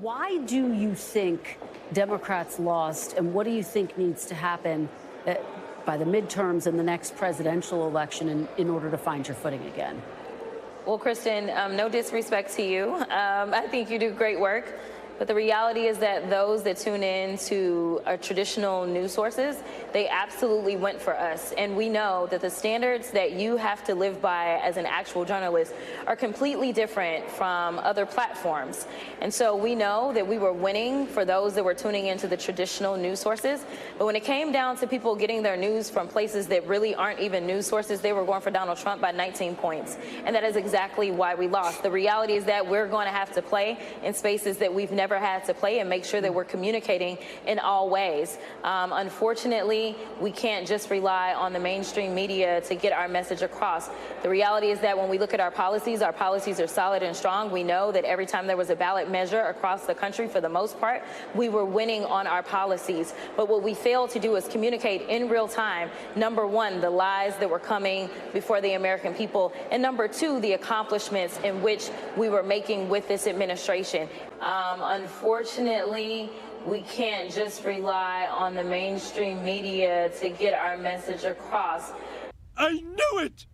Why do you think Democrats lost, and what do you think needs to happen by the midterms and the next presidential election in order to find your footing again? Well, Kristen, no disrespect to you. I think you do great work. But the reality is that those that tune in to our traditional news sources, they absolutely went for us. And we know that the standards that you have to live by as an actual journalist are completely different from other platforms. And so we know that we were winning for those that were tuning into the traditional news sources. But when it came down to people getting their news from places that really aren't even news sources, they were going for Donald Trump by 19 points. And that is exactly why we lost. The reality is that we're going to have to play in spaces that we've never had to play and make sure that we're communicating in all ways. Unfortunately, we can't just rely on the mainstream media to get our message across. The reality is that when we look at our policies are solid and strong. We know that every time there was a ballot measure across the country, for the most part, we were winning on our policies. But what we failed to do is communicate in real time, number one, the lies that were coming before the American people, and number two, the accomplishments in which we were making with this administration. Unfortunately, we can't just rely on the mainstream media to get our message across. I knew it!